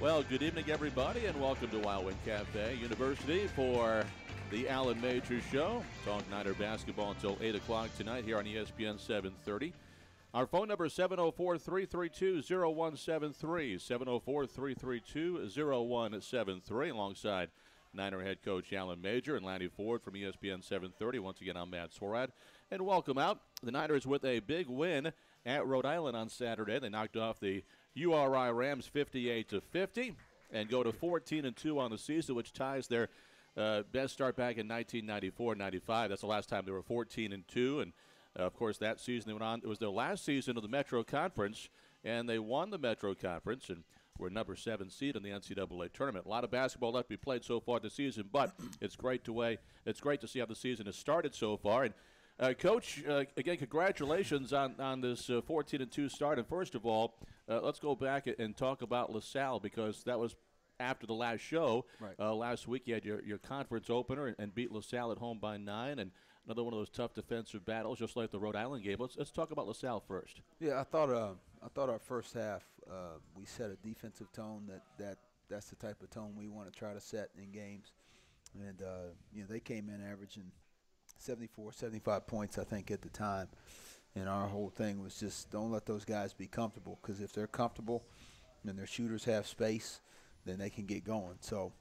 Well, good evening, everybody, and welcome to Wild Wing Cafe University for the Alan Major Show. Talk Niner basketball until 8 o'clock tonight here on ESPN 730. Our phone number is 704-332-0173, 704-332-0173, alongside Niner head coach Alan Major and Lanny Ford from ESPN 730. Once again, I'm Matt Swarad. And welcome out. The Niners with a big win at Rhode Island on Saturday. They knocked off the URI Rams 58-50 and go to 14-2 on the season, which ties their best start back in 1994-95. That's the last time they were 14-2. And, of course, that season they went on. It was their last season of the Metro Conference, and they won the Metro Conference and were number 7 seed in the NCAA tournament. A lot of basketball left to be played so far this season, but it's great to see how the season has started so far. And Coach, again, congratulations on this 14-2 start. And first of all, let's go back and talk about LaSalle, because that was after the last show. Right. Last week you had your conference opener and beat LaSalle at home by 9, and another one of those tough defensive battles, just like the Rhode Island game. Let's talk about LaSalle first. Yeah, I thought our first half we set a defensive tone that's the type of tone we want to try to set in games, and they came in averaging 74, 75 points, I think, at the time. And our whole thing was just don't let those guys be comfortable, because if they're comfortable and their shooters have space, then they can get going. So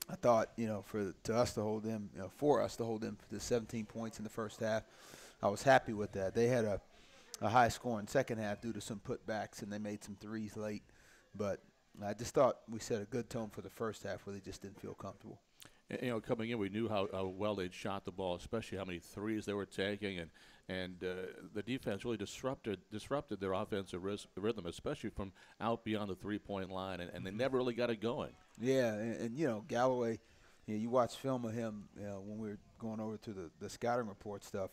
I thought, for us to hold them to 17 points in the first half, I was happy with that. They had a high-scoring second half due to some putbacks, and they made some threes late. But I just thought we set a good tone for the first half where they just didn't feel comfortable. Coming in, we knew how well they'd shot the ball, especially how many threes they were taking, and the defense really disrupted their offensive rhythm, especially from out beyond the three-point line, and they never really got it going. Yeah, and Galloway, you watch film of him when we were going over to the scouting report stuff.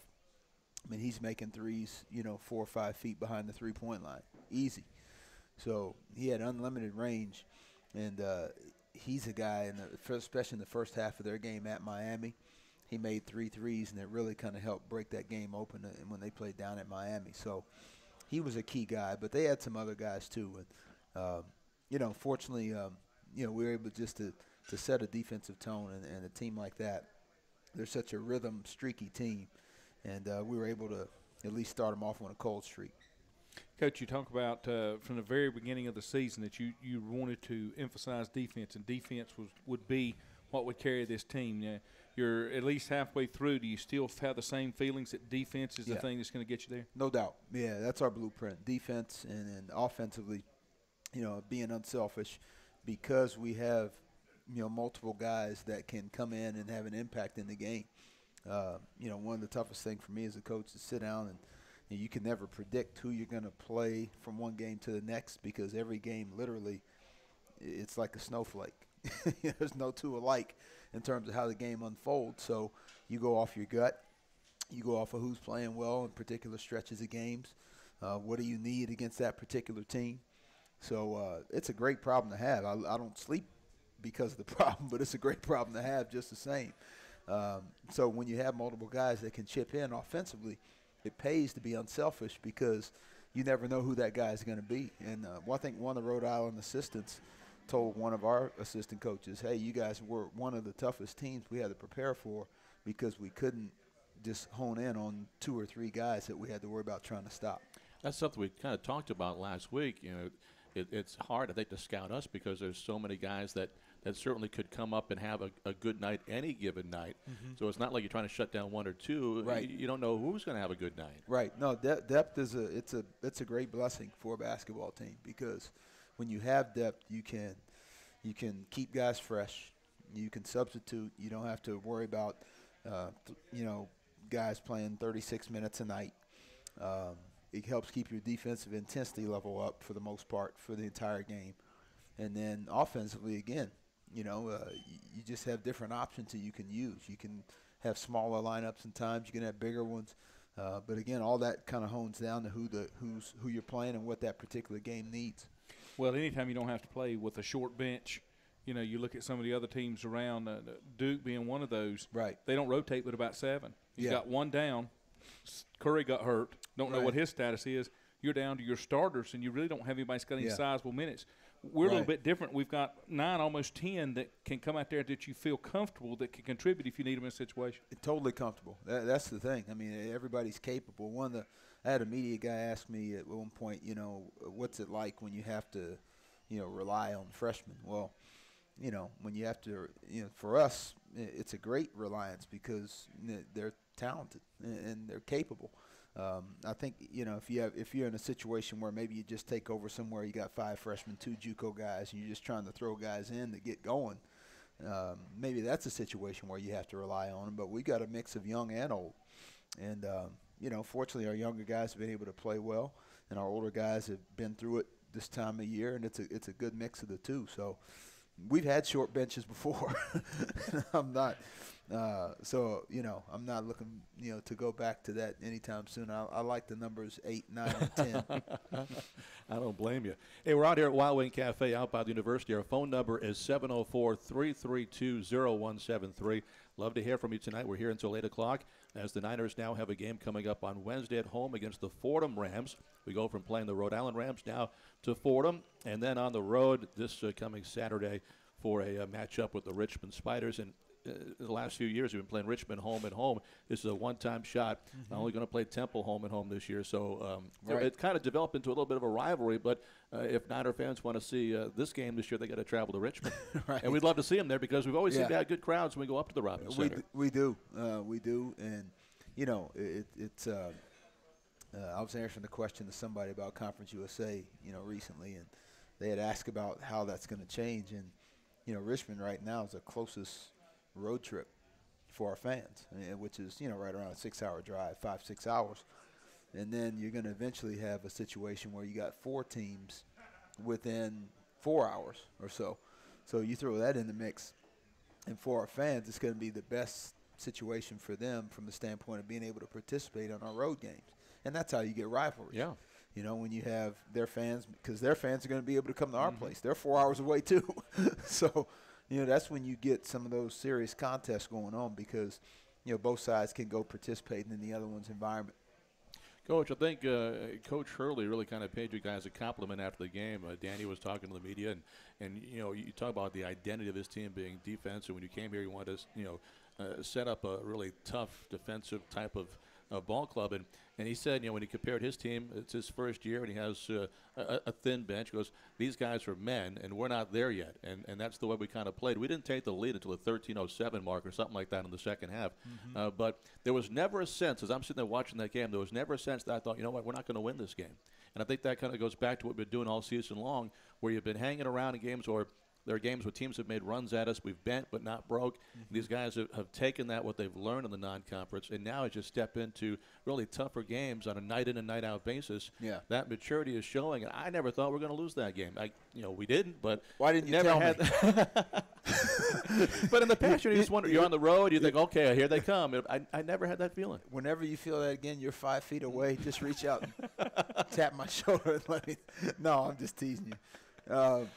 I mean, he's making threes, 4 or 5 feet behind the three-point line, easy. So he had unlimited range, and he's a guy, especially in the first half of their game at Miami, he made 3 threes, and it really kind of helped break that game open when they played down at Miami. So he was a key guy, but they had some other guys too. And, fortunately, we were able just to set a defensive tone, and a team like that, they're such a rhythm, streaky team, and we were able to at least start them off on a cold streak. Coach, you talk about from the very beginning of the season that you wanted to emphasize defense, and defense would be what would carry this team. Now, you're at least halfway through. Do you still have the same feelings that defense is the thing that's going to get you there? No doubt. Yeah, that's our blueprint. Defense and offensively, being unselfish, because we have multiple guys that can come in and have an impact in the game. One of the toughest things for me as a coach is to sit down and you can never predict who you're going to play from one game to the next, because every game literally it's like a snowflake. There's no two alike in terms of how the game unfolds. So you go off your gut. You go off of who's playing well in particular stretches of games. What do you need against that particular team? So it's a great problem to have. I don't sleep because of the problem, but it's a great problem to have just the same. So when you have multiple guys that can chip in offensively, it pays to be unselfish, because you never know who that guy is going to be. And I think one of the Rhode Island assistants told one of our assistant coaches, hey, you guys were one of the toughest teams we had to prepare for, because we couldn't just hone in on 2 or 3 guys that we had to worry about trying to stop. That's something we kind of talked about last week. It's hard, I think, to scout us, because there's so many guys that certainly could come up and have a good night any given night. Mm-hmm. So it's not like you're trying to shut down 1 or 2. Right. You don't know who's going to have a good night. Right. No, depth is a great blessing for a basketball team, because when you have depth, you can keep guys fresh. You can substitute. You don't have to worry about guys playing 36 minutes a night. It helps keep your defensive intensity level up for the most part for the entire game. And then offensively, again, you just have different options that you can use. You can have smaller lineups and times. You can have bigger ones. But again, all that kind of hones down to who you're playing and what that particular game needs. Well, anytime you don't have to play with a short bench, you look at some of the other teams around, Duke being one of those. Right. They don't rotate with about 7. You've got one down. Curry got hurt. Don't know what his status is. You're down to your starters, and you really don't have anybody that's got any sizable minutes. we're a little bit different. We've got 9, almost 10 that can come out there that you feel comfortable that can contribute if you need them in a situation. Totally comfortable. That's the thing. I mean, everybody's capable. I had a media guy ask me at one point, what's it like when you have to, rely on freshmen? Well, when you have to, for us, it's a great reliance because they're talented and they're capable. I think, if you're in a situation where maybe you just take over somewhere, you got 5 freshmen, 2 JUCO guys, and you're just trying to throw guys in to get going, maybe that's a situation where you have to rely on them. But we got a mix of young and old. And, fortunately our younger guys have been able to play well, and our older guys have been through it this time of year, and it's a good mix of the two. So we've had short benches before. I'm not I'm not looking, to go back to that anytime soon. I like the numbers 8, 9, and 10. I don't blame you. Hey, we're out here at Wild Wing Cafe out by the university. Our phone number is 704-332-0173. Love to hear from you tonight. We're here until 8 o'clock as the Niners now have a game coming up on Wednesday at home against the Fordham Rams. We go from playing the Rhode Island Rams now to Fordham, and then on the road this coming Saturday for a matchup with the Richmond Spiders. And the last few years we've been playing Richmond home and home. This is a one-time shot. I'm only going to play Temple home and home this year. So it kind of developed into a little bit of a rivalry. But if Niner fans want to see this game this year, they got to travel to Richmond. Right. And we'd love to see them there because we've always seemed to have good crowds when we go up to the Robins Center. We do. And, it's I was answering the question to somebody about Conference USA, recently, and they had asked about how that's going to change. And, Richmond right now is the closest road trip for our fans, which is, right around a 6-hour drive, 5-6 hours. And then you're going to eventually have a situation where you got 4 teams within 4 hours or so. So you throw that in the mix, and for our fans, it's going to be the best situation for them from the standpoint of being able to participate on our road games. And that's how you get rivalries. Yeah. When you have their fans, because their fans are going to be able to come to our place. They're 4 hours away too. So, that's when you get some of those serious contests going on because, both sides can go participate in the other one's environment. Coach, I think Coach Hurley really kind of paid you guys a compliment after the game. Danny was talking to the media, and you talk about the identity of this team being defense, and when you came here, you wanted to set up a really tough defensive type of ball club. And he said, when he compared his team, it's his first year, and he has a thin bench. He goes, these guys are men, and we're not there yet. And that's the way we kind of played. We didn't take the lead until the 13:07 mark or something like that in the second half. But there was never a sense, as I'm sitting there watching that game, there was never a sense that I thought, we're not going to win this game. And I think that kind of goes back to what we've been doing all season long, where you've been hanging around in games or there are games where teams have made runs at us. We've bent but not broke. These guys have taken that, what they've learned in the non-conference, and now it's just step into really tougher games on a night-in and night-out basis. Yeah. That maturity is showing, and I never thought we were going to lose that game. We didn't, but why didn't you tell me? But in the past, you just wonder, you're on the road, you think, okay, here they come. I never had that feeling. Whenever you feel that again, you're 5 feet away. Just reach out and tap my shoulder and let me. No, I'm just teasing you.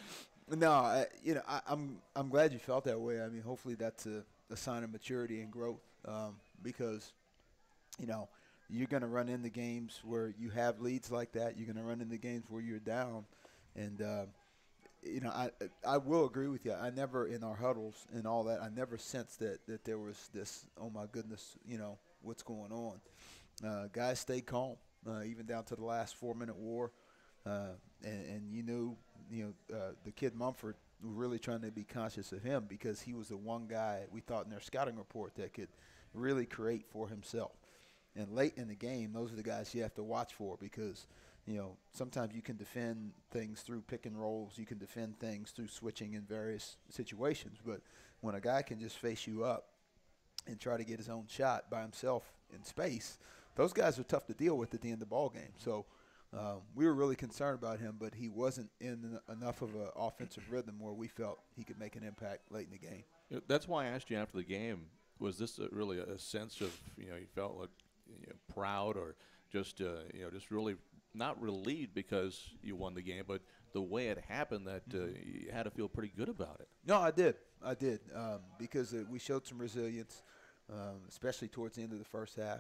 No, I'm glad you felt that way. I mean, hopefully that's a sign of maturity and growth because, you're going to run into games where you have leads like that. You're going to run into games where you're down. And, I will agree with you. I never, in our huddles and all that, I never sensed that there was this, oh, my goodness, what's going on. Guys stayed calm, even down to the last 4-minute war. And you knew, the kid Mumford, were really trying to be conscious of him because he was the one guy we thought in their scouting report that could really create for himself. And late in the game, those are the guys you have to watch for because, sometimes you can defend things through pick and rolls. You can defend things through switching in various situations. But when a guy can just face you up and try to get his own shot by himself in space, those guys are tough to deal with at the end of the ball game. So, we were really concerned about him, but he wasn't in enough of an offensive rhythm where we felt he could make an impact late in the game. That's why I asked you after the game, was this really a sense of, you felt like proud or just, just really not relieved because you won the game, but the way it happened that you had to feel pretty good about it? No, I did. Because we showed some resilience. Especially towards the end of the first half.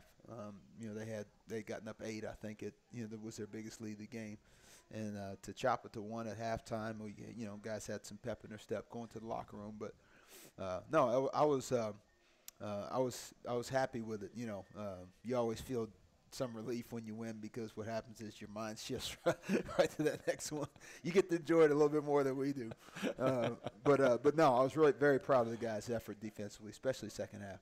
They'd gotten up 8, I think. That was their biggest lead of the game. and to chop it to 1 at halftime, guys had some pep in their step going to the locker room. But no, I was happy with it. You always feel some relief when you win, because what happens is your mind shifts right to that next one. You get to enjoy it a little bit more than we do. But no, I was really very proud of the guys' effort defensively, especially second half.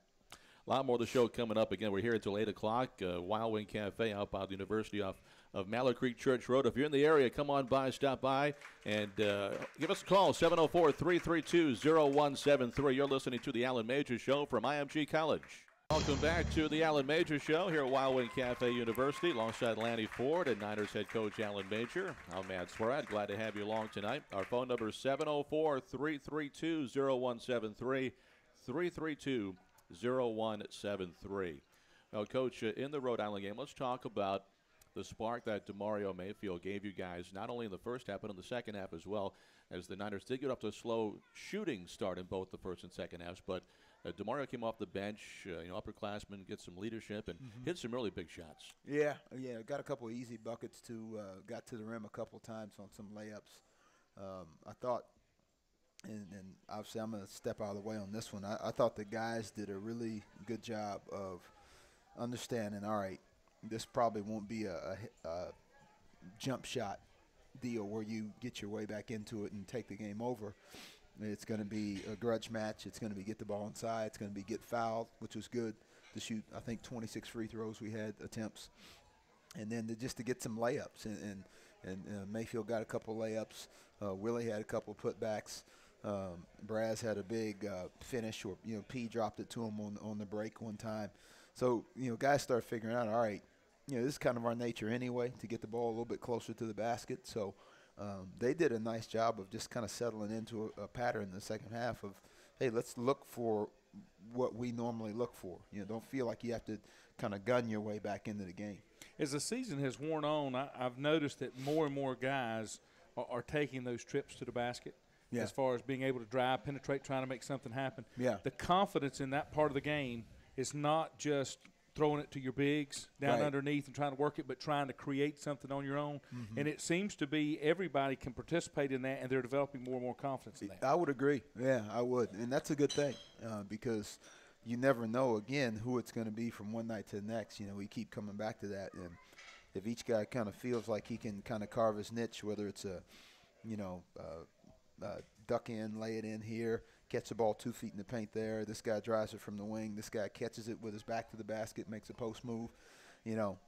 A lot more of the show coming up. Again, we're here until 8 o'clock. Wild Wing Cafe out by the University of Mallard Creek Church Road. If you're in the area, come on by, stop by, and give us a call, 704-332-0173. You're listening to the Alan Major Show from IMG College. Welcome back to the Alan Major Show here at Wild Wing Cafe University, alongside Lanny Ford and Niners head coach Alan Major. I'm Matt Swarad. Glad to have you along tonight. Our phone number is 704-332-0173, 332-0173. Well, Coach, in the Rhode Island game, let's talk about the spark that DeMario Mayfield gave you guys, not only in the first half, but in the second half as well, as the Niners did get up to a slow shooting start in both the first and second halves. But DeMario came off the bench, upperclassman, get some leadership, and hit some really big shots. Yeah, got a couple of easy buckets, too. Got to the rim a couple times on some layups. I thought, and obviously I'm going to step out of the way on this one, I thought the guys did a really good job of understanding, all right, this probably won't be a jump shot deal where you get your way back into it and take the game over. It's going to be a grudge match. It's going to be get the ball inside. It's going to be get fouled, which was good to shoot, I think, 26 free throws we had, attempts. And then just to get some layups. And Mayfield got a couple layups. Willie had a couple putbacks. Braz had a big finish, or, P dropped it to him on the break one time. So, guys start figuring out, all right, this is kind of our nature anyway, to get the ball a little bit closer to the basket. So they did a nice job of just kind of settling into a pattern in the second half of, hey, let's look for what we normally look for. Don't feel like you have to kind of gun your way back into the game. As the season has worn on, I've noticed that more and more guys are taking those trips to the basket. Yeah. As far as being able to drive, penetrate, trying to make something happen. Yeah. The confidence in that part of the game is not just throwing it to your bigs down underneath and trying to work it, but trying to create something on your own. Mm-hmm. And it seems to be everybody can participate in that, and they're developing more and more confidence in that. I would agree. Yeah, I would. And that's a good thing because you never know, again, who it's going to be from one night to the next. We keep coming back to that. And if each guy kind of feels like he can kind of carve his niche, whether it's duck in, lay it in here, catch the ball 2 feet in the paint there. This guy drives it from the wing. This guy catches it with his back to the basket, makes a post move. Now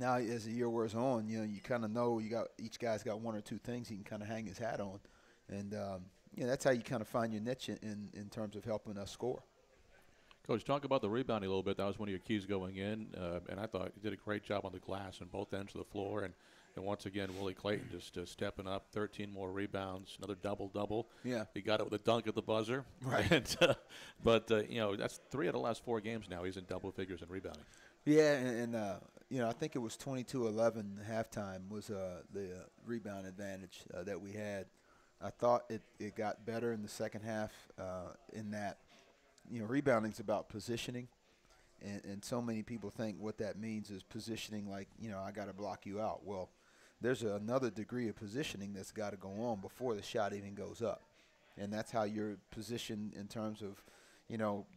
as the year wears on, you kind of know each guy's got one or two things he can kind of hang his hat on. And, that's how you kind of find your niche in terms of helping us score. Coach, talk about the rebounding a little bit. That was one of your keys going in, and I thought you did a great job on the glass on both ends of the floor. And once again, Willie Clayton just stepping up, 13 more rebounds, another double-double. Yeah. He got it with a dunk at the buzzer. Right. And, but that's 3 out of the last 4 games now. He's in double figures in rebounding. Yeah, and I think it was 22-11 halftime was the rebound advantage that we had. I thought it got better in the second half in that, rebounding's about positioning. And so many people think what that means is positioning like, I got to block you out. Well, there's another degree of positioning that's got to go on before the shot even goes up. And that's how you're positioned in terms of,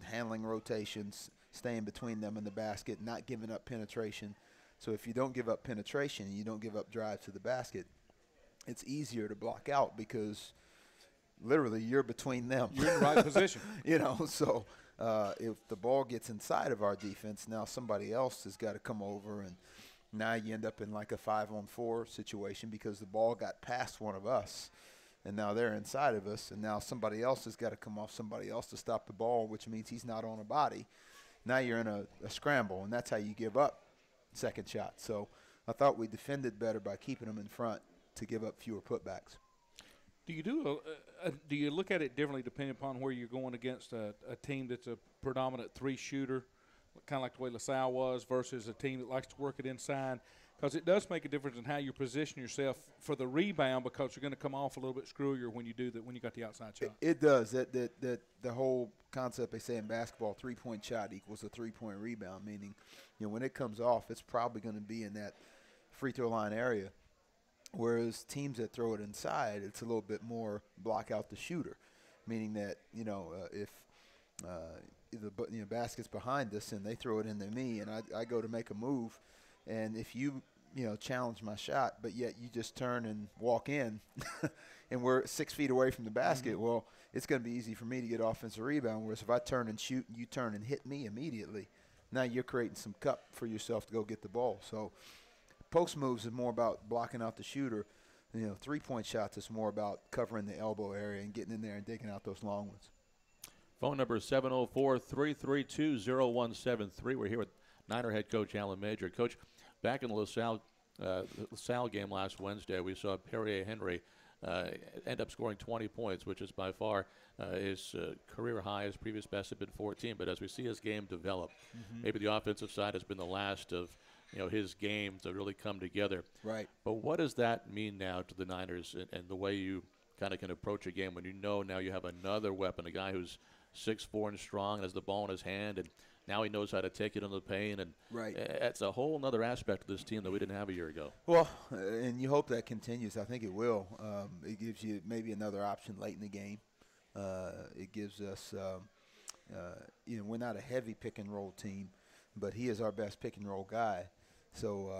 handling rotations, staying between them and the basket, not giving up penetration. So if you don't give up penetration and you don't give up drive to the basket, it's easier to block out because literally you're between them. You're in the right position. So if the ball gets inside of our defense, now somebody else has got to come over, and now you end up in like a 5-on-4 situation because the ball got past one of us, and now they're inside of us, and now somebody else has got to come off somebody else to stop the ball, which means he's not on a body. Now you're in a scramble, and that's how you give up second shot. So I thought we defended better by keeping them in front to give up fewer putbacks. Do you look at it differently depending upon where you're going against a team that's a predominant 3-shooter, kind of like the way LaSalle was, versus a team that likes to work it inside? Because it does make a difference in how you position yourself for the rebound, because you're going to come off a little bit screwier when you do that, when you got the outside shot. It does. That the whole concept they say in basketball, 3-point shot equals a 3-point rebound, meaning when it comes off, it's probably going to be in that free throw line area. Whereas teams that throw it inside, it's a little bit more block out the shooter, meaning that if the basket's behind us and they throw it into me and I go to make a move, and if you challenge my shot, but yet you just turn and walk in, and we're 6 feet away from the basket, well, it's going to be easy for me to get offensive rebound. Whereas if I turn and shoot and you turn and hit me immediately, now you're creating some cup for yourself to go get the ball. So post moves is more about blocking out the shooter. 3-point shots is more about covering the elbow area and getting in there and digging out those long ones. Phone number 704-332-0173. We're here with Niner head coach Alan Major. Coach, back in the LaSalle game last Wednesday, we saw Perrier Henry end up scoring 20 points, which is by far his career high. His previous best had been 14. But as we see his game develop, maybe the offensive side has been the last of his game to really come together. Right. But what does that mean now to the Niners and the way you kind of can approach a game when now you have another weapon, a guy who's 6'4" and strong and has the ball in his hand, and now he knows how to take it in the paint, and right. It's a whole other aspect of this team that we didn't have a year ago. Well, and you hope that continues. I think it will. It gives you maybe another option late in the game. It gives us, we're not a heavy pick and roll team, but he is our best pick and roll guy. So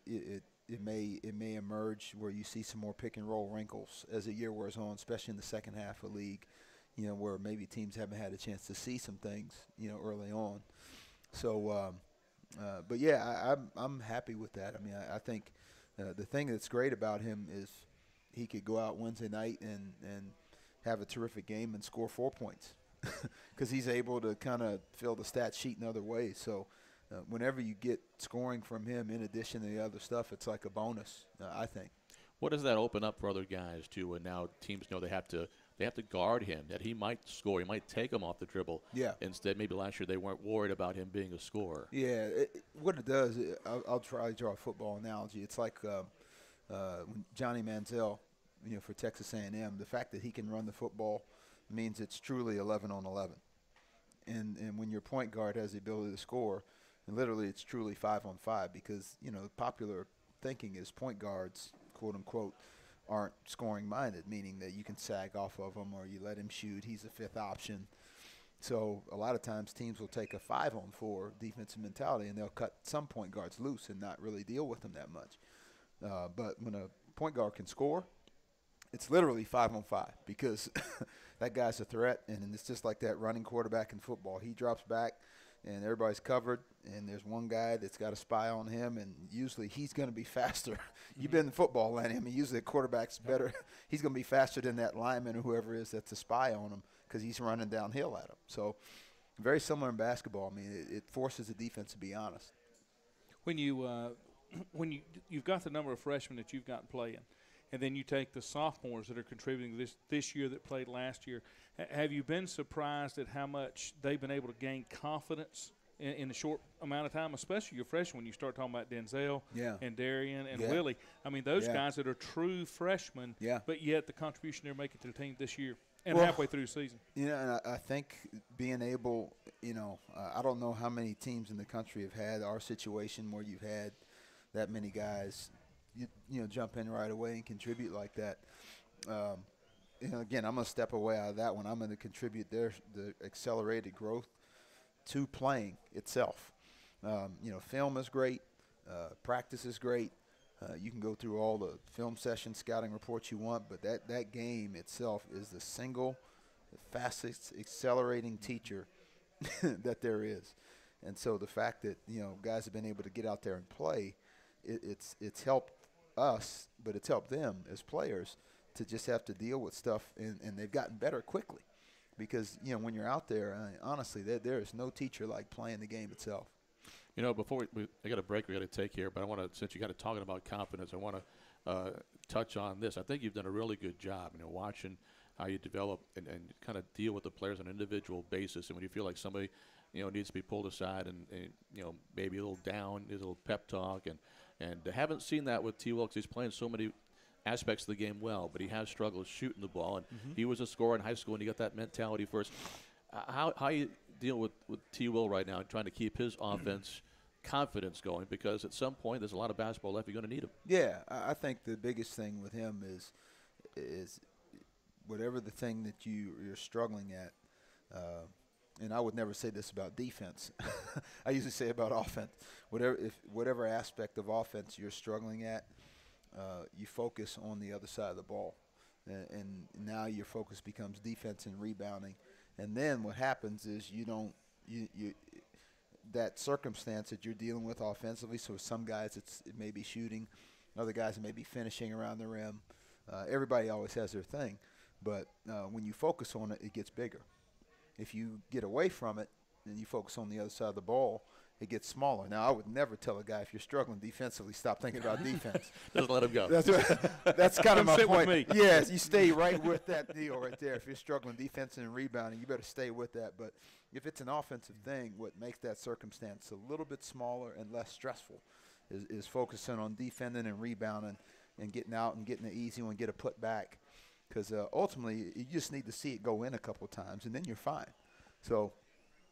it may emerge where you see some more pick and roll wrinkles as the year wears on, especially in the second half of the league. Where maybe teams haven't had a chance to see some things, early on. So, but yeah, I'm happy with that. I mean, I think the thing that's great about him is he could go out Wednesday night and have a terrific game and score 4 points because he's able to kind of fill the stat sheet in other ways. So whenever you get scoring from him in addition to the other stuff, it's like a bonus, I think. What does that open up for other guys, too, when now teams know they have to guard him, that he might score, he might take him off the dribble. Yeah. Instead, maybe last year they weren't worried about him being a scorer. Yeah, what it does, I'll try to draw a football analogy. It's like when Johnny Manziel, for Texas A&M, the fact that he can run the football means it's truly 11 on 11. And when your point guard has the ability to score, literally it's truly 5 on 5 because, the popular thinking is point guards, quote unquote, aren't scoring minded, meaning that you can sag off of him or you let him shoot. He's a fifth option. So a lot of times teams will take a 5-on-4 defensive mentality and they'll cut some point guards loose and not really deal with them that much. But when a point guard can score, it's literally 5-on-5 because that guy's a threat, and it's just like that running quarterback in football. He drops back and everybody's covered, and there's one guy that's got a spy on him, and usually he's going to be faster. You've been in football, Lenny. I mean, usually the quarterback's better. He's going to be faster than that lineman or whoever it is that's a spy on him because he's running downhill at him. So very similar in basketball. I mean, it forces the defense to be honest. When you've got the number of freshmen that you've got playing, and then you take the sophomores that are contributing this year that played last year, have you been surprised at how much they've been able to gain confidence in a short amount of time, especially your freshmen when you start talking about Denzel and Darian and Willie? I mean, those guys that are true freshmen, but yet the contribution they're making to the team this year and halfway through the season. And I think being able, I don't know how many teams in the country have had our situation where you've had that many guys jump in right away and contribute like that. Again, I'm going to step away out of that one. I'm going to contribute the accelerated growth to playing itself. Film is great. Practice is great. You can go through all the film sessions, scouting reports you want, but that game itself is the single fastest accelerating teacher that there is. And so the fact that, guys have been able to get out there and play, it's helped us, but it's helped them as players to just have to deal with stuff, and they've gotten better quickly because, when you're out there, honestly, there is no teacher like playing the game itself. Before I got a break we got to take here, but I want to, since you got to talking about confidence, I want to touch on this. I think you've done a really good job, watching how you develop and kind of deal with the players on an individual basis. And when you feel like somebody, needs to be pulled aside and maybe a little down, a little pep talk. And I haven't seen that with T. Wilkes. He's playing so many aspects of the game well, but he has struggled shooting the ball. And he was a scorer in high school, and he got that mentality first. How you deal with T. Will right now, trying to keep his offense confidence going? Because at some point, there's a lot of basketball left. You're going to need him. Yeah, I think the biggest thing with him is whatever the thing that you're struggling at. And I would never say this about defense. I usually say about offense. Whatever aspect of offense you're struggling at, you focus on the other side of the ball, and now your focus becomes defense and rebounding. And then what happens is you that circumstance that you're dealing with offensively. So some guys it may be shooting, other guys it may be finishing around the rim. Everybody always has their thing, but when you focus on it, it gets bigger. If you get away from it and you focus on the other side of the ball, it gets smaller. Now, I would never tell a guy, if you're struggling defensively, stop thinking about defense. Just let him go. That's kind of my sit with point. me. Yes, you stay right with that deal right there. If you're struggling defense and rebounding, you better stay with that. But if it's an offensive thing, what makes that circumstance a little bit smaller and less stressful is focusing on defending and rebounding and getting out and getting the easy one, get a put back. Because ultimately, you just need to see it go in a couple times, and then you're fine. So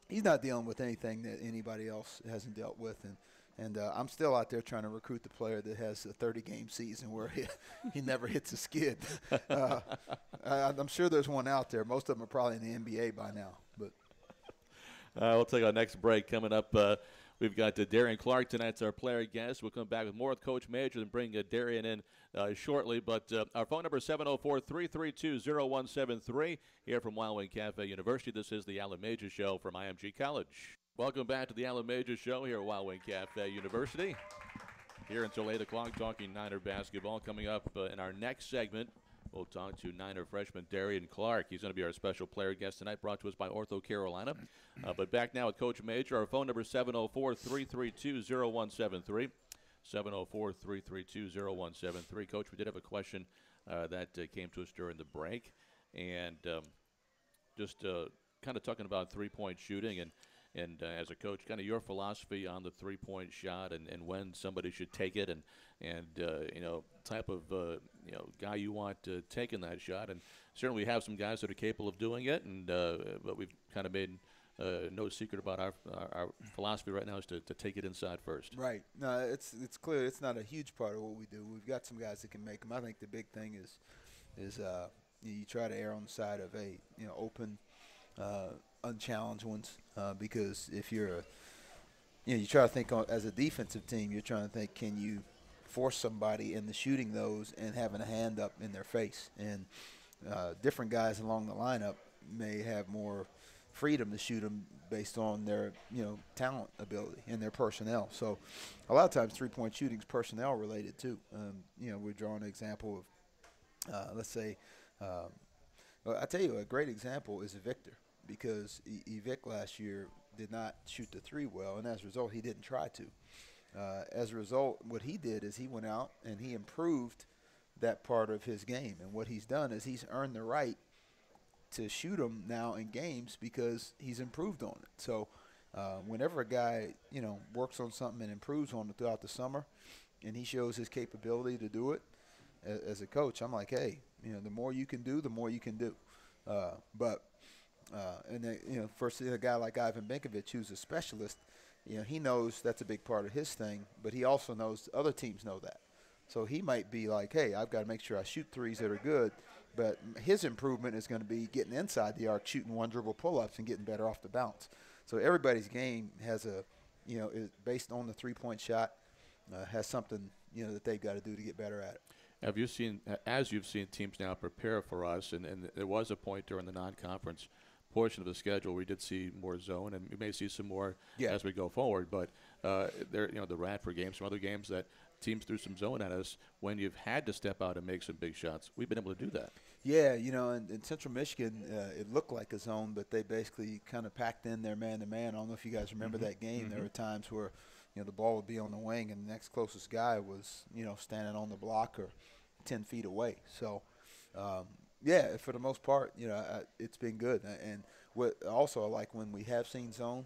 he's not dealing with anything that anybody else hasn't dealt with. And I'm still out there trying to recruit the player that has a 30-game season where he never hits a skid. I'm sure there's one out there. Most of them are probably in the NBA by now. But we'll take our next break. Coming up, we've got Darian Clark tonight's our player guest. We'll come back with more with Coach Major and bring Darian in shortly. But our phone number is 704-332-0173 here from Wild Wing Cafe University. This is the Alan Major Show from IMG College. Welcome back to the Alan Major Show here at Wild Wing Cafe University. Here until 8 o'clock talking Niner basketball. Coming up in our next segment, we'll talk to Niner freshman Darian Clark. He's going to be our special player guest tonight, brought to us by Ortho Carolina. But back now with Coach Major. Our phone number is 704-332-0173. 704-332-0173. Coach, we did have a question that came to us during the break. And just kind of talking about three-point shooting and as a coach, kind of your philosophy on the three-point shot and when somebody should take it and type of guy you want taking that shot. And certainly we have some guys that are capable of doing it, and but we've kind of made no secret about our philosophy right now is to take it inside first. Right. No, it's clear it's not a huge part of what we do. We've got some guys that can make them. I think the big thing is you try to err on the side of open, unchallenged ones because if you're you try to think as a defensive team, you're trying to think, can you force somebody into shooting those and having a hand up in their face? And different guys along the lineup may have more freedom to shoot them based on their talent, ability, and their personnel. So a lot of times three-point shooting is personnel related too. We're drawing an example of let's say I tell you a great example is Victor, because Vic last year did not shoot the three well, and as a result he didn't try to. As a result, what he did is he went out and he improved that part of his game, and what he's done is he's earned the right to shoot them now in games because he's improved on it. So whenever a guy, works on something and improves on it throughout the summer and he shows his capability to do it, as a coach, I'm like, hey, the more you can do, the more you can do. First a guy like Ivan Benkovic, who's a specialist, he knows that's a big part of his thing, but he also knows other teams know that. So he might be like, hey, I've got to make sure I shoot threes that are good. But his improvement is going to be getting inside the arc, shooting one dribble pull-ups, and getting better off the bounce. So everybody's game has is based on the three-point shot, has something, that they've got to do to get better at it. Have you seen, as you've seen teams now prepare for us, and there was a point during the non-conference portion of the schedule we did see more zone, and we may see some more as we go forward. But the Radford games, some other games that teams threw some zone at us when you've had to step out and make some big shots. We've been able to do that. Yeah, in Central Michigan, it looked like a zone, but they basically kind of packed in their man-to-man. I don't know if you guys remember that game. There were times where, the ball would be on the wing and the next closest guy was, standing on the block or 10 feet away. So, for the most part, it's been good. And what also I like when we have seen zone,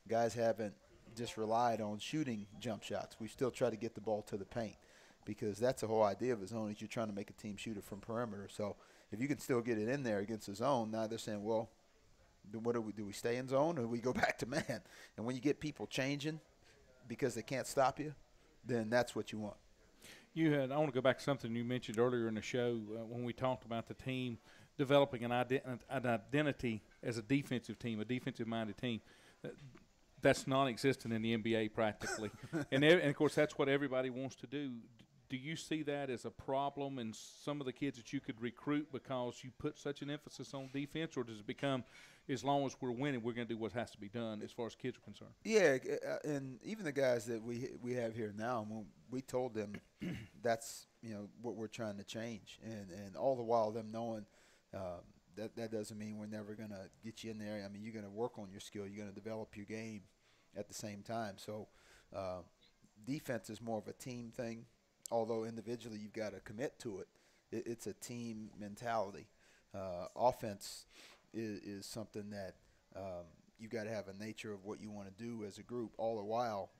guys haven't just relied on shooting jump shots. We still try to get the ball to the paint because that's the whole idea of a zone is you're trying to make a team shoot it from perimeter. So if you can still get it in there against the zone, now they're saying, well, what do we stay in zone or do we go back to man? And when you get people changing, because they can't stop you, then that's what you want. I want to go back to something you mentioned earlier in the show when we talked about the team developing an identity as a defensive team, a defensive-minded team. That's non-existent in the NBA practically. and of course, that's what everybody wants to do. Do you see that as a problem in some of the kids that you could recruit because you put such an emphasis on defense, or does it become, as long as we're winning, we're going to do what has to be done as far as kids are concerned? Yeah, and even the guys that we have here now, when we told them that's what we're trying to change, and all the while them knowing that doesn't mean we're never going to get you in there. I mean, you're going to work on your skill, you're going to develop your game at the same time. So defense is more of a team thing. Although individually you've got to commit to it, it's a team mentality. Offense is something that you've got to have a nature of what you want to do as a group, all the while,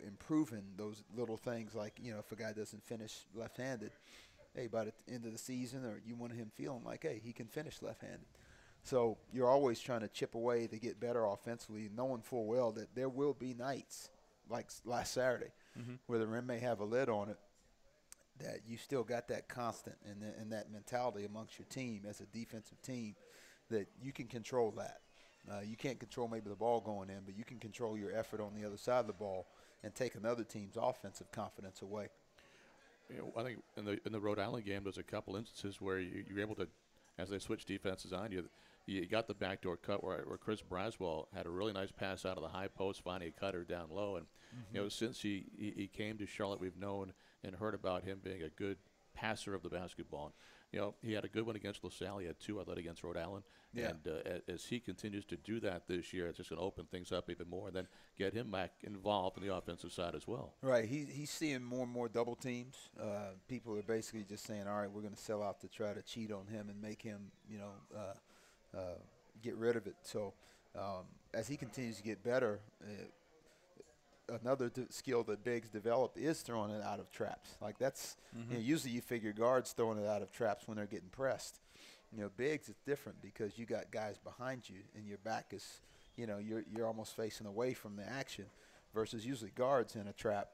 improving those little things like, if a guy doesn't finish left-handed, hey, by the end of the season, or you want him feeling like, hey, he can finish left-handed. So you're always trying to chip away to get better offensively, knowing full well that there will be nights, like last Saturday, where the rim may have a lid on it, that you still got that constant and that mentality amongst your team as a defensive team, that you can control that. You can't control maybe the ball going in, but you can control your effort on the other side of the ball and take another team's offensive confidence away. I think in the Rhode Island game, there's a couple instances where you're able to, as they switch defenses on you, you got the backdoor cut where Chris Braswell had a really nice pass out of the high post, finding a cutter down low. And, since he came to Charlotte, we've known and heard about him being a good passer of the basketball. He had a good one against LaSalle. He had two, I thought, against Rhode Island. Yeah. And as he continues to do that this year, it's just going to open things up even more and then get him back involved in the offensive side as well. Right. He's seeing more and more double teams. People are basically just saying, all right, we're going to sell out to try to cheat on him and make him, get rid of it. So as he continues to get better, another skill that Biggs developed is throwing it out of traps. Like that's usually you figure guards throwing it out of traps when they're getting pressed. Biggs is different because you got guys behind you and your back is, you're almost facing away from the action, versus usually guards in a trap.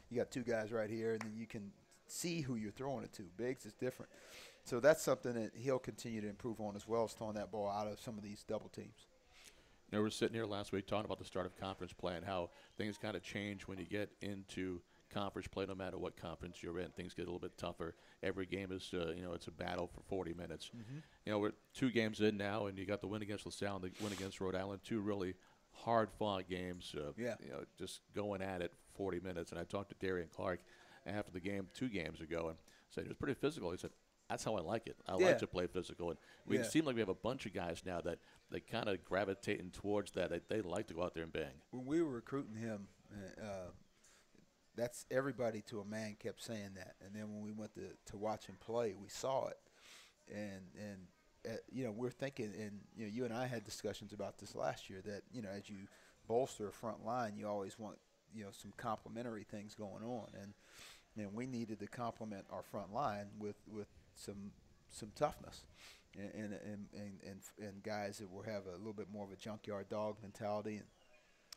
You got two guys right here and then you can see who you're throwing it to. Biggs is different. So that's something that he'll continue to improve on, as well as throwing that ball out of some of these double teams. We're sitting here last week talking about the start of conference play and how things kind of change when you get into conference play, no matter what conference you're in. Things get a little bit tougher. Every game is, it's a battle for 40 minutes. We're 2 games in now, and you got the win against LaSalle and the win against Rhode Island, 2 really hard-fought games, just going at it 40 minutes. And I talked to Darian Clark after the game 2 games ago and said it was pretty physical. He said, that's how I like it. I like to play physical. And we seem like we have a bunch of guys now that they kind of gravitating towards that. They like to go out there and bang. When we were recruiting him, that's everybody to a man kept saying that. And then when we went to watch him play, we saw it. And we're thinking, and you and I had discussions about this last year, that as you bolster a front line, you always want some complementary things going on, and we needed to complement our front line with some toughness, and guys that will have a little bit more of a junkyard dog mentality,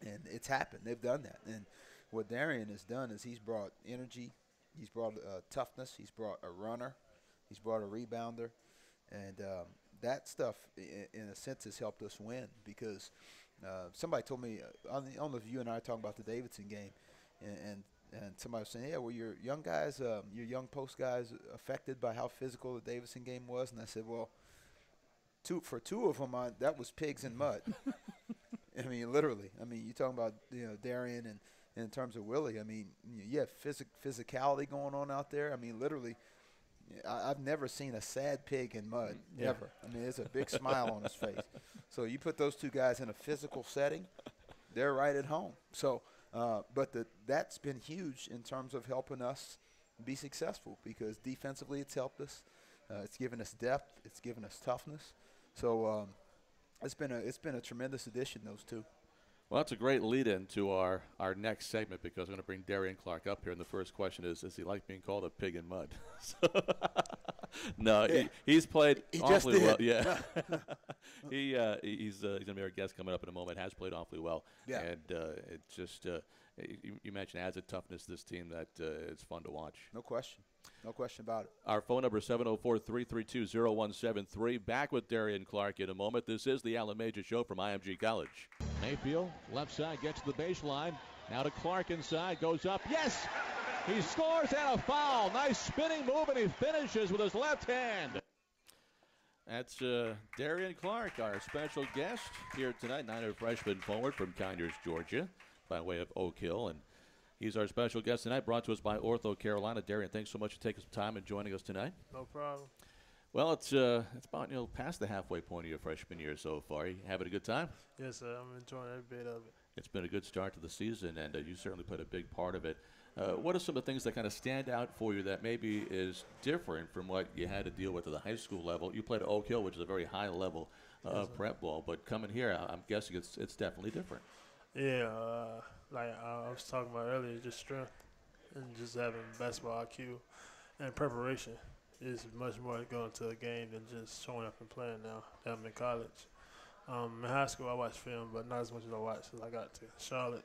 and it's happened. They've done that, and what Darian has done is he's brought energy, he's brought toughness, he's brought a runner, he's brought a rebounder, and that stuff in a sense has helped us win, because somebody told me, I don't know if you and I are talking about the Davidson game, and somebody was saying, yeah, were your young guys, your young post guys affected by how physical the Davidson game was? And I said, well, for 2 of them, that was pigs in mud. I mean, literally. I mean, you're talking about, Darian and in terms of Willie. I mean, you have physicality going on out there. I mean, literally, I've never seen a sad pig in mud, ever. I mean, there's a big smile on his face. So you put those 2 guys in a physical setting, they're right at home. So, but that's been huge in terms of helping us be successful, because defensively it's helped us. It's given us depth. It's given us toughness. So it's been a tremendous addition, those 2. Well, that's a great lead-in to our next segment, because I'm going to bring Darian Clark up here, and the first question is he like being called a pig in mud? No, Yeah. he's played He just awfully well. did. Yeah, he's going to be our guest coming up in a moment. Has played awfully well. Yeah. And it's just you mentioned adds a toughness to this team that it's fun to watch. No question. No question about it. Our phone number is 704-332-0173. Back with Darian Clark in a moment. This is the Allen Major Show from IMG College. Mayfield, left side, gets to the baseline. Now to Clark inside, goes up. Yes! He scores and a foul. Nice spinning move, and he finishes with his left hand. That's Darian Clark, our special guest here tonight. Niner freshman forward from Conyers, Georgia, by way of Oak Hill. And he's our special guest tonight, brought to us by Ortho Carolina. Darian, thanks so much for taking some time and joining us tonight. No problem. Well, it's about past the halfway point of your freshman year so far. You having a good time? Yes, sir. I'm enjoying every bit of it. It's been a good start to the season, and you certainly played a big part of it. What are some of the things that kind of stand out for you that maybe is different from what you had to deal with at the high school level? You played at Oak Hill, which is a very high level of prep ball, but coming here, I'm guessing it's definitely different. Yeah, like I was talking about earlier, just strength and just having basketball IQ and preparation is much more to go into a game than just showing up and playing now that I'm in college. In high school, I watched film, but not as much as I watched as I got to Charlotte.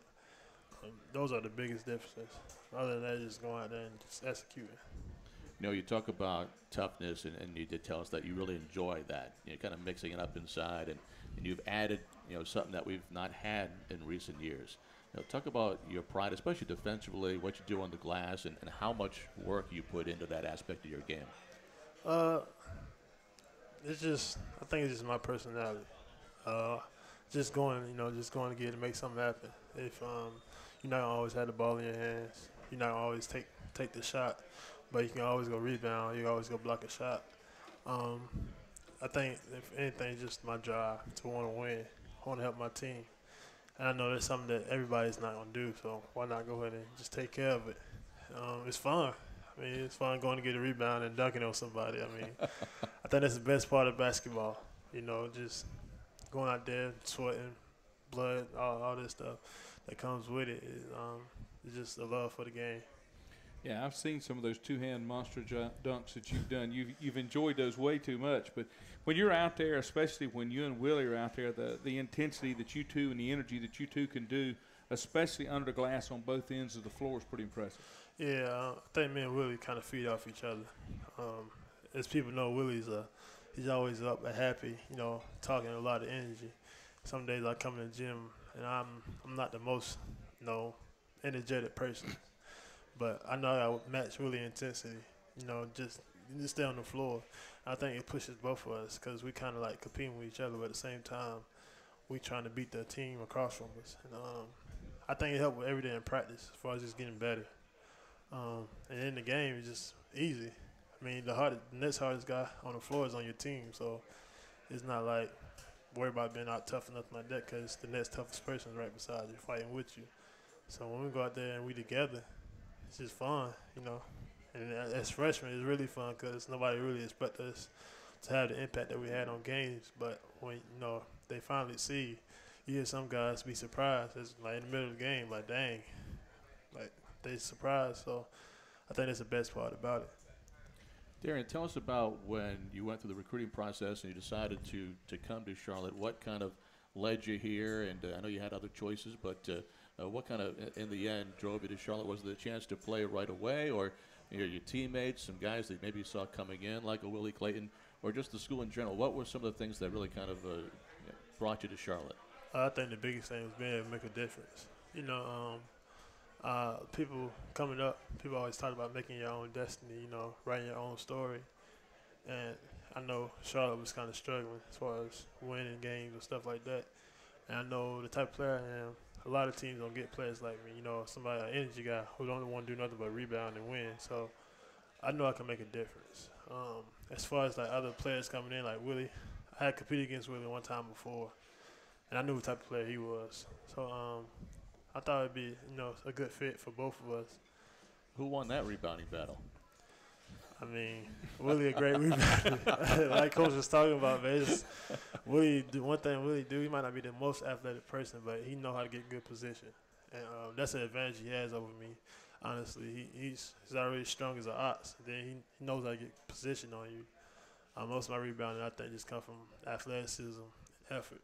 Those are the biggest differences. Other than that, just going out there and just executing. You talk about toughness, and you did tell us that you really enjoy that, kind of mixing it up inside, and you've added, something that we've not had in recent years. Talk about your pride, especially defensively, what you do on the glass, and how much work you put into that aspect of your game. It's just, I think it's just my personality. Just going to get it and make something happen. If you're not gonna always have the ball in your hands, you're not gonna always take the shot, but you can always go rebound. You can always go block a shot. I think if anything, it's just my drive to want to win, want to help my team. And I know that's something that everybody's not gonna do. So why not go ahead and just take care of it? It's fun. I mean, it's fun going to get a rebound and dunking on somebody. I mean, I think that's the best part of basketball. Just going out there, sweating, blood, all this stuff that comes with it. It's just a love for the game. Yeah, I've seen some of those two-hand monster dunks that you've done. You've enjoyed those way too much. But when you're out there, especially when you and Willie are out there, the intensity that you two and the energy that you two can do, especially under the glass on both ends of the floor, is pretty impressive. Yeah, I think me and Willie kind of feed off each other. As people know, Willie's he's always up and happy, talking a lot of energy. Some days I come in the gym and I'm not the most, energetic person, but I know I match Willie's intensity. Just stay on the floor. I think it pushes both of us because we kind of like competing with each other, but at the same time, we trying to beat the team across from us. And I think it helped with every day in practice as far as just getting better. And in the game, it's just easy. I mean, the next hardest guy on the floor is on your team, so it's not like worry about being out tough or nothing like that because the next toughest person is right beside you, fighting with you. So when we go out there and we together, it's just fun, And as freshmen, it's really fun because nobody really expect us to have the impact that we had on games. But when, they finally see, you hear some guys be surprised. It's like in the middle of the game, like, dang, like they surprised. So I think that's the best part about it. Darian, tell us about when you went through the recruiting process and you decided to come to Charlotte. What kind of led you here? And I know you had other choices, but what kind of, in the end, drove you to Charlotte? Was it a chance to play right away, or your teammates, some guys that maybe you saw coming in, like a Willie Clayton, or just the school in general? What were some of the things that really kind of brought you to Charlotte? I think the biggest thing was being able to make a difference. People coming up, people always talk about making your own destiny, writing your own story. And I know Charlotte was kind of struggling as far as winning games and stuff like that. And I know the type of player I am, a lot of teams don't get players like me, somebody, an energy guy who don't want to do nothing but rebound and win. So I know I can make a difference. As far as like other players coming in, like Willie, I had competed against Willie one time before, and I knew what type of player he was. So I thought it'd be, a good fit for both of us. Who won that rebounding battle? I mean, Willie a great rebounder. Like Coach was talking about, man. One thing Willie do, he might not be the most athletic person, but he know how to get good position. And that's an advantage he has over me. honestly. He's already strong as an ox. Then he knows how to get position on you. Most of my rebounding, I think, just come from athleticism, effort.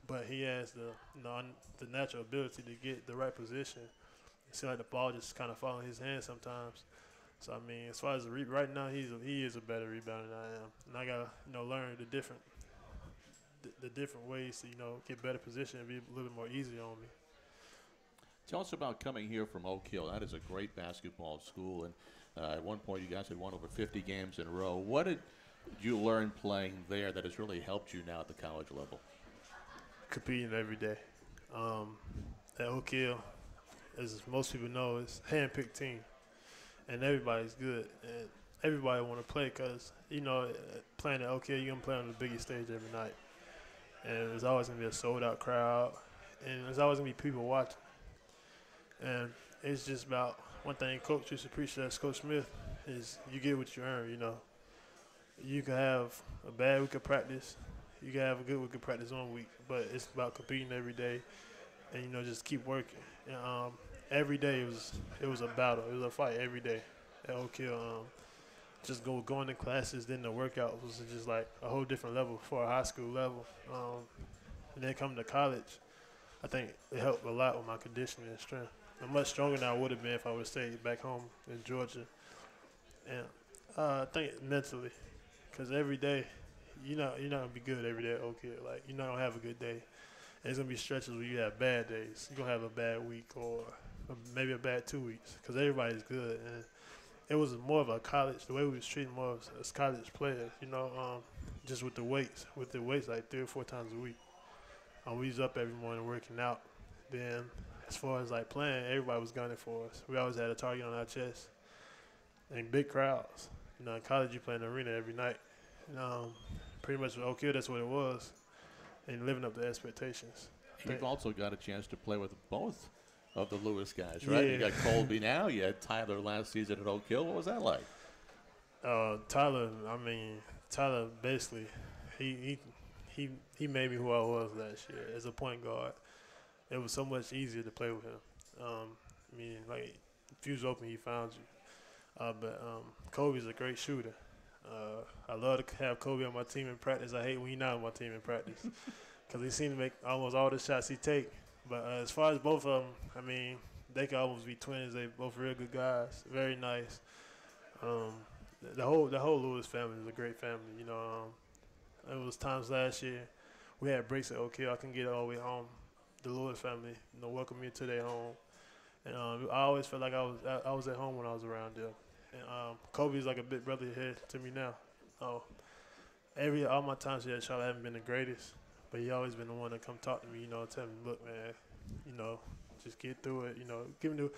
But he has the natural ability to get the right position. It seems like the ball just kind of fall in his hands sometimes. So, I mean, as far as right now, he is a better rebounder than I am. And I got to learn the different ways to, get better position and be a little bit more easy on me. Tell us about coming here from Oak Hill. That is a great basketball school. And at one point, you guys had won over 50 games in a row. What did you learn playing there that has really helped you now at the college level? Competing every day. At Oak Hill, as most people know, it's a hand-picked team. And everybody's good. And everybody want to play because, playing at Oak Hill, you're going to play on the biggest stage every night. And there's always going to be a sold-out crowd. And there's always going to be people watching. And it's just about one thing Coach used to preach to us, Coach Smith, is you get what you earn, You can have a bad week of practice. You can have a good week of practice one week. But it's about competing every day and, just keep working. And, every day it was a battle. It was a fight every day at Oak Hill. Just going to classes, then the workout was just like a whole different level for a high school level. And then coming to college, I think it helped a lot with my conditioning and strength. I'm much stronger than I would have been if I would have stayed back home in Georgia. And I think mentally, because every day, you're not going to be good every day at Oak Hill. Like, you're not going to have a good day. And there's going to be stretches where you have bad days. You're going to have a bad week or maybe a bad 2 weeks because everybody's good. And it was more of a college, the way we was treating more as college players, just with the weights like 3 or 4 times a week. We was up every morning working out. Then as far as like playing, everybody was gunning for us. We always had a target on our chest. And big crowds. In college you play in the arena every night. Pretty much with Oak Hill, that's what it was. And living up to expectations. You've also got a chance to play with both of the Lewis guys, right? Yeah. You got Colby now. You had Tyler last season at Oak Hill. What was that like? Tyler basically, he made me who I was last year as a point guard. It was so much easier to play with him. Like, if you was open, he found you. But Kobe's a great shooter. I love to have Kobe on my team in practice. I hate when he's not on my team in practice because he seems to make almost all the shots he take. But as far as both of them, they could almost be twins. They both real good guys, very nice. The whole Lewis family is a great family. It was times last year we had breaks at Oak Hill. I couldn't get all the way home. The Lewis family, welcomed me to their home, and I always felt like I was at home when I was around them. And Kobe's like a big brother here to me now. All my times here at Charlotte haven't been the greatest, but he always been the one to come talk to me. Tell me, look, man, just get through it. Give him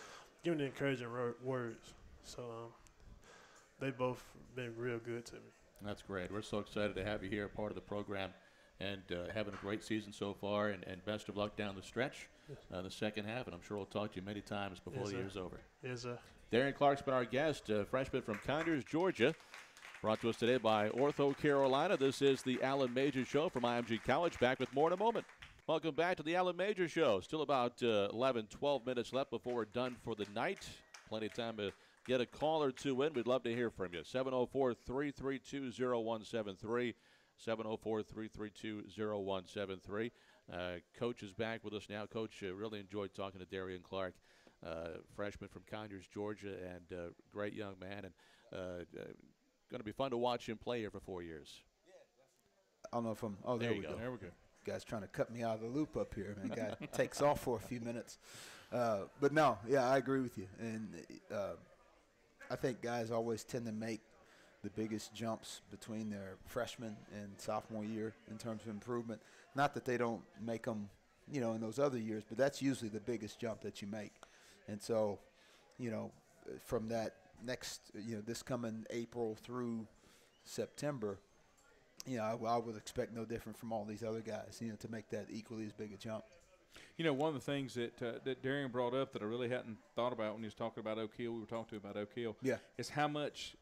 the encouraging words. So they both been real good to me. That's great. We're so excited to have you here, part of the program, and having a great season so far, and best of luck down the stretch, the second half, and I'm sure we'll talk to you many times before the year's over. Yes, sir. Darian Clark's been our guest, freshman from Conyers, Georgia, brought to us today by Ortho Carolina. This is the Allen Major Show from IMG College. Back with more in a moment. Welcome back to the Allen Major Show. Still about 11, 12 minutes left before we're done for the night. Plenty of time to get a call or two in. We'd love to hear from you. 704-332-0173. 704-332-0173. Coach is back with us now. Coach, really enjoyed talking to Darian Clark, freshman from Conyers, Georgia, and great young man. And going to be fun to watch him play here for 4 years. I don't know if I'm – there we go. There we go. Guy's trying to cut me out of the loop up here. Man, guy takes off for a few minutes. But no, yeah, I agree with you. And I think guys always tend to make the biggest jumps between their freshman and sophomore year in terms of improvement. Not that they don't make them, in those other years, but that's usually the biggest jump that you make. And so, from that next, this coming April through September, I would expect no different from all these other guys, to make that equally as big a jump. One of the things that Darian brought up that I really hadn't thought about when he was talking about Oak Hill, we were talking about Oak Hill, is how much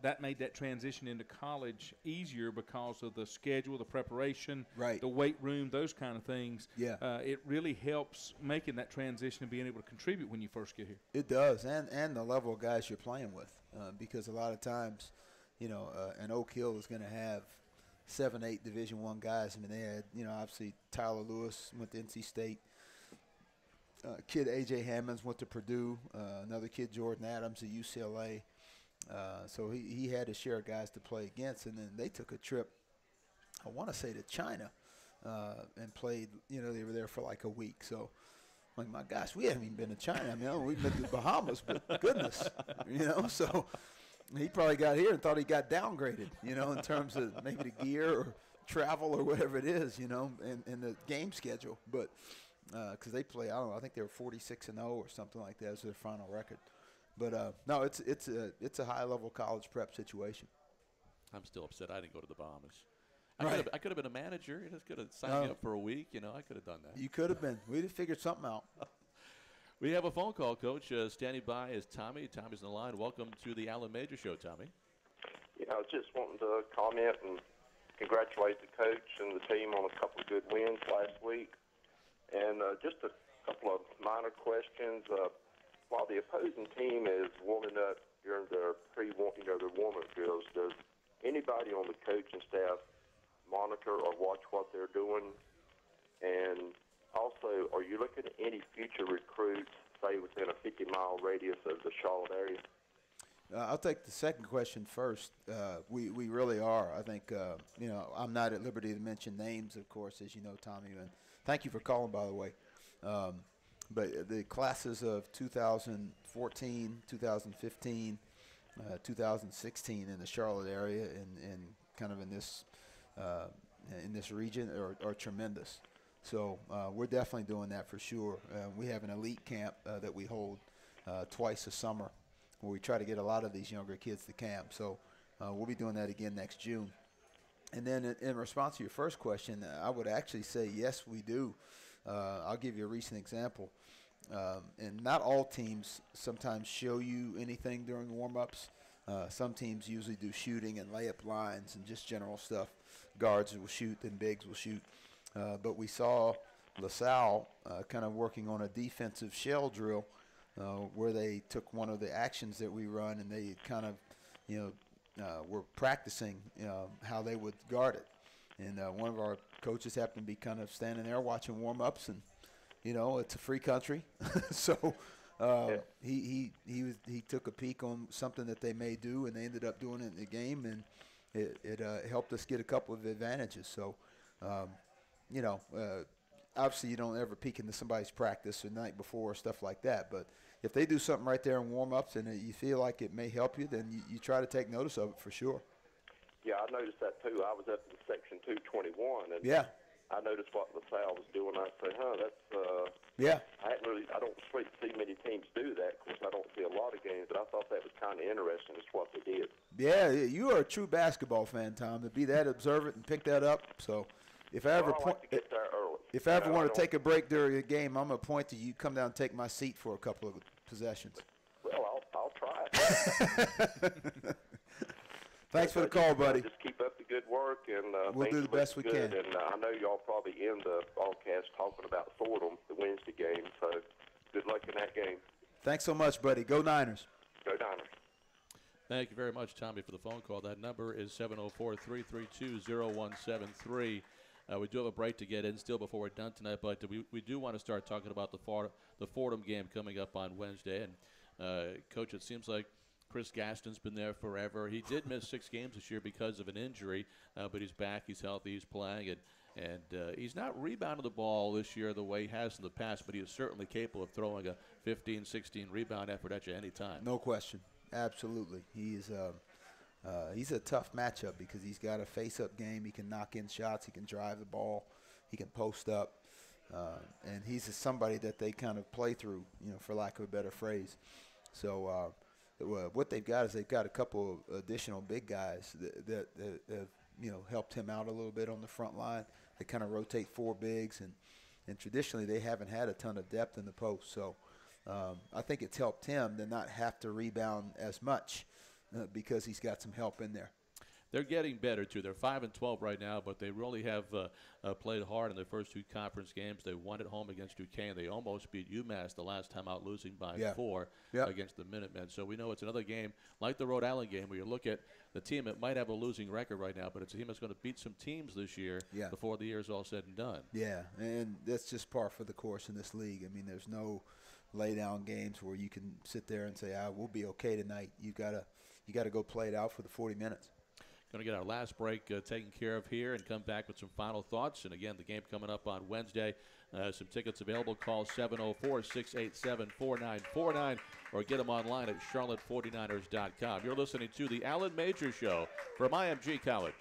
that made that transition into college easier because of the schedule, the preparation, Right. the weight room, those kind of things. Yeah. It really helps making that transition and being able to contribute when you first get here. It does, and the level of guys you're playing with, because a lot of times, an Oak Hill is going to have 7, 8 Division I guys. I mean, they had, obviously Tyler Lewis went to NC State. Kid A.J. Hammonds went to Purdue. Another kid, Jordan Adams, at UCLA. So he had his share of guys to play against. And then they took a trip, I want to say, to China and played. They were there for like a week. So, like, my gosh, we haven't even been to China. I mean, we've been to the Bahamas, but goodness, So he probably got here and thought he got downgraded, in terms of maybe the gear or travel or whatever it is, and the game schedule. But because they play, I don't know, I think they were 46-0 or something like that as their final record. But no, it's a high level college prep situation. I'm still upset I didn't go to the Bahamas. Right. I could have been a manager. You just could have signed me up for a week. I could have done that. You could have been. We'd have figured something out. We have a phone call, Coach. Standing by is Tommy. Tommy's on the line. Welcome to the Allen Major Show, Tommy. Yeah, I was just wanting to comment and congratulate the coach and the team on a couple of good wins last week. And just a couple of minor questions. While the opposing team is warming up during their their warm-up drills, does anybody on the coaching staff monitor or watch what they're doing? And also, are you looking at any future recruits, say within a 50-mile radius of the Charlotte area? I'll take the second question first. We really are. I think, I'm not at liberty to mention names, of course, as you know, Tommy. And thank you for calling, by the way. But the classes of 2014, 2015, 2016 in the Charlotte area and kind of in this region are tremendous. So we're definitely doing that for sure. We have an elite camp that we hold twice a summer, where we try to get a lot of these younger kids to camp. So we'll be doing that again next June. And then in response to your first question, I would actually say yes, we do. I'll give you a recent example. And not all teams sometimes show you anything during warm-ups. Some teams usually do shooting and layup lines and just general stuff. Guards will shoot, then bigs will shoot. But we saw LaSalle kind of working on a defensive shell drill where they took one of the actions that we run and they kind of, were practicing how they would guard it. And one of our coaches happened to be kind of standing there watching warm-ups, and it's a free country, so he took a peek on something that they may do, and they ended up doing it in the game, and it helped us get a couple of advantages. So, obviously you don't ever peek into somebody's practice the night before or stuff like that, but if they do something right there in warm-ups and you feel like it may help you, then you try to take notice of it for sure. Yeah, I noticed that too. I was up in section 221, and yeah, I noticed what LaSalle was doing. I say, that's yeah. I don't see many teams do that. Of course, I don't see a lot of games, but I thought that was kind of interesting. Is what they did. Yeah, you are a true basketball fan, Tom, to be that observant and pick that up. So, if I ever like to get there early. If I ever want to take a break during a game, I'm gonna point to you. Come down and take my seat for a couple of possessions. Well, I'll try it. Thanks for the call, buddy. Just keep up the good work, and we'll do the best we can. And I know y'all probably end the broadcast talking about Fordham, the Wednesday game. So good luck in that game. Thanks so much, buddy. Go Niners. Go Niners. Thank you very much, Tommy, for the phone call. That number is 704-332-0173. We do have a break to get in still before we're done tonight, but we do want to start talking about the Fordham game coming up on Wednesday. And, Coach, it seems like Chris Gaston's been there forever. He did miss 6 games this year because of an injury, but he's back, he's healthy, he's playing, and he's not rebounded the ball this year the way he has in the past, but he is certainly capable of throwing a 15, 16 rebound effort at you any time. No question. Absolutely. He's a tough matchup because he's got a face-up game. He can knock in shots. He can drive the ball. He can post up. And he's somebody that they kind of play through, for lack of a better phrase. So what they've got is they've got a couple of additional big guys that have, helped him out a little bit on the front line. They kind of rotate 4 bigs, and traditionally they haven't had a ton of depth in the post. So I think it's helped him to not have to rebound as much. because he's got some help in there. They're getting better, too. They're 5-12 right now, but they really have played hard in their first 2 conference games. They won at home against Duquesne. They almost beat UMass the last time out, losing by 4 against the Minutemen. So we know it's another game like the Rhode Island game where you look at the team that might have a losing record right now, but it's a team that's going to beat some teams this year before the year's all said and done. Yeah, and that's just par for the course in this league. I mean, there's no lay-down games where you can sit there and say, we'll be okay tonight. You gotta go play it out for the 40 minutes. Going to get our last break taken care of here and come back with some final thoughts. And again, the game coming up on Wednesday. Some tickets available. Call 704-687-4949 or get them online at charlotte49ers.com. You're listening to the Alan Major Show from IMG College.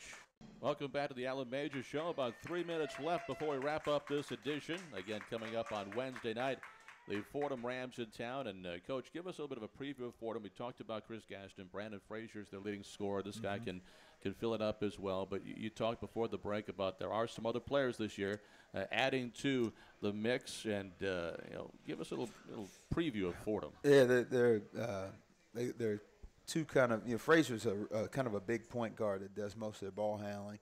Welcome back to the Alan Major Show. About 3 minutes left before we wrap up this edition. Again, coming up on Wednesday night, the Fordham Rams in town. And, Coach, give us a little bit of a preview of Fordham. We talked about Chris Gaston. Brandon Frazier's their leading scorer. This guy can fill it up as well. But you talked before the break about there are some other players this year adding to the mix. And, give us a little preview of Fordham. Yeah, they're two kind of, Frazier's a kind of a big point guard that does most of their ball handling.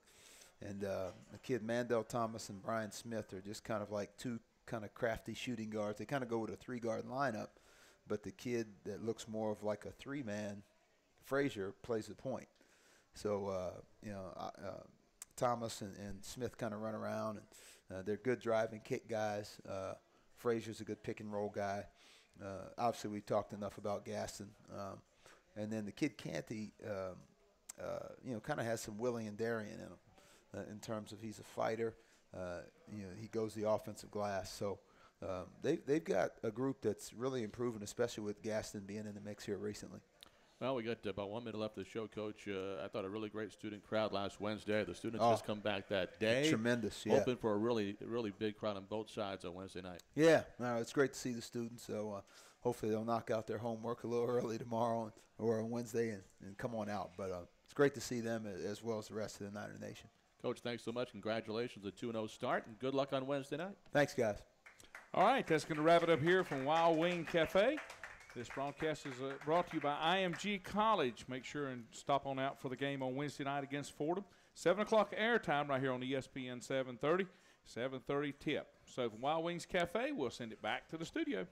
And the kid Mandel Thomas and Brian Smith are just kind of like two kind of crafty shooting guards. They kind of go with a 3-guard lineup, but the kid that looks more of like a 3-man, Frazier, plays the point. So, Thomas and Smith kind of run around, and they're good drive and kick guys. Frazier's a good pick and roll guy. Obviously, we've talked enough about Gaston. And then the kid Canty, kind of has some willing and daring in him in terms of he's a fighter. He goes the offensive glass. So they've got a group that's really improving, especially with Gaston being in the mix here recently. Well, we got about 1 minute left of the show, Coach. I thought a really great student crowd last Wednesday. The students just come back that day. Tremendous, yeah. Hoping for a really, really big crowd on both sides on Wednesday night. Yeah, no, it's great to see the students. So hopefully they'll knock out their homework a little early tomorrow or on Wednesday and come on out. But it's great to see them as well as the rest of the Niner Nation. Coach, thanks so much. Congratulations, a 2-0 start, and good luck on Wednesday night. Thanks, guys. All right, that's going to wrap it up here from Wild Wing Cafe. This broadcast is brought to you by IMG College. Make sure and stop on out for the game on Wednesday night against Fordham. 7 o'clock airtime right here on ESPN 730, 7:30 tip. So from Wild Wings Cafe, we'll send it back to the studio.